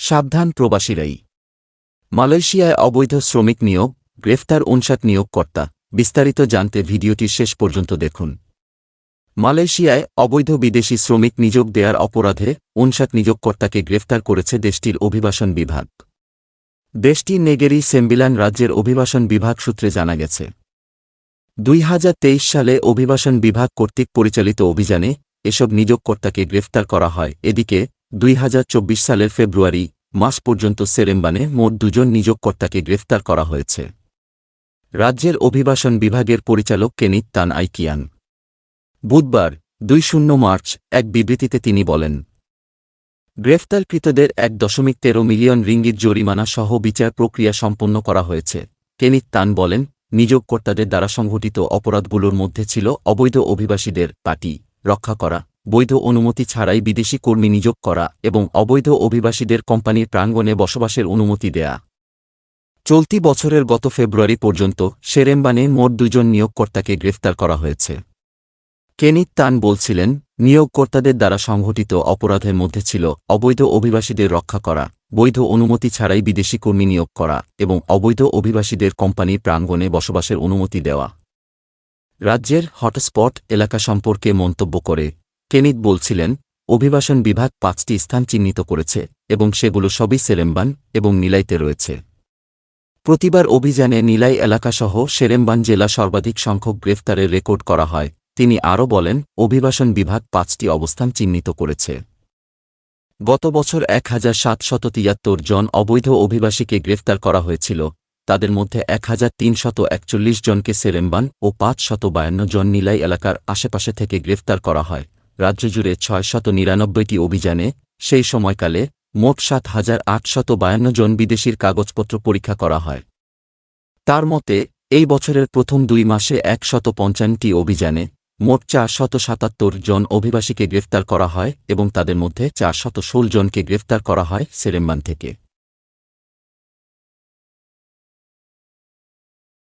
সাবধান প্রবাসীরাই। মালয়েশিয়ায় অবৈধ শ্রমিক নিয়োগ, গ্রেফতার ৫৯ নিয়োগকর্তা। বিস্তারিত জানতে ভিডিওটি শেষ পর্যন্ত দেখুন। মালয়েশিয়ায় অবৈধ বিদেশি শ্রমিক নিয়োগ দেয়ার অপরাধে ৫৯ নিয়োগকর্তাকে গ্রেফতার করেছে দেশটির অভিবাসন বিভাগ। দেশটির নেগেরি সেম্বিলান রাজ্যের অভিবাসন বিভাগ সূত্রে জানা গেছে, ২০২৩ সালে অভিবাসন বিভাগ কর্তৃক পরিচালিত অভিযানে এসব নিয়োগকর্তাকে গ্রেফতার করা হয়। এদিকে ২০২৪ সালের ফেব্রুয়ারি মাস পর্যন্ত সেরেম্বানে মোট ২ জন নিয়োগকর্তাকে গ্রেফতার করা হয়েছে। রাজ্যের অভিবাসন বিভাগের পরিচালক কেনিথ তান আইকিয়ান বুধবার ২ মার্চ এক বিবৃতিতে তিনি বলেন, গ্রেফতারকৃতদের ১.১৩ মিলিয়ন রিঙ্গিত জরিমানা সহ বিচার প্রক্রিয়া সম্পন্ন করা হয়েছে। কেনিথ তান বলেন, নিয়োগকর্তাদের দ্বারা সংঘটিত অপরাধগুলোর মধ্যে ছিল অবৈধ অভিবাসীদের পার্টি রক্ষা করা, বৈধ অনুমতি ছাড়াই বিদেশি কর্মী নিয়োগ করা এবং অবৈধ অভিবাসীদের কোম্পানির প্রাঙ্গণে বসবাসের অনুমতি দেয়া। চলতি বছরের গত ফেব্রুয়ারি পর্যন্ত সেরেম্বানে মোট ২ জন নিয়োগকর্তাকে গ্রেফতার করা হয়েছে। কেনিথ তান বলছিলেন, নিয়োগকর্তাদের দ্বারা সংঘটিত অপরাধের মধ্যে ছিল অবৈধ অভিবাসীদের রক্ষা করা, বৈধ অনুমতি ছাড়াই বিদেশি কর্মী নিয়োগ করা এবং অবৈধ অভিবাসীদের কোম্পানির প্রাঙ্গণে বসবাসের অনুমতি দেওয়া। রাজ্যের হটস্পট এলাকা সম্পর্কে মন্তব্য করে কেনিথ বলছিলেন, অভিবাসন বিভাগ ৫টি স্থান চিহ্নিত করেছে এবং সেগুলো সবই সেরেম্বান এবং নিলাইতে রয়েছে। প্রতিবার অভিযানে নিলাই এলাকাসহ সেরেম্বান জেলা সর্বাধিক সংখ্যক গ্রেফতারের রেকর্ড করা হয়। তিনি আরও বলেন, অভিবাসন বিভাগ ৫টি অবস্থান চিহ্নিত করেছে। গত বছর ১,৭৭৩ জন অবৈধ অভিবাসীকে গ্রেফতার করা হয়েছিল। তাদের মধ্যে ১,৩৪১ জনকে সেরেম্বান ও ৫৫২ জন নিলাই এলাকার আশেপাশে থেকে গ্রেফতার করা হয়। রাজ্যজুড়ে ৬৯৯টি অভিযানে সেই সময়কালে মোট ৭,৮৫২ জন বিদেশির কাগজপত্র পরীক্ষা করা হয়। তার মতে, এই বছরের প্রথম ২ মাসে ১৫৫টি অভিযানে মোট ৪৭৭ জন অভিবাসীকে গ্রেফতার করা হয় এবং তাদের মধ্যে ৪১৬ জনকে গ্রেফতার করা হয় সেরেম্বান থেকে।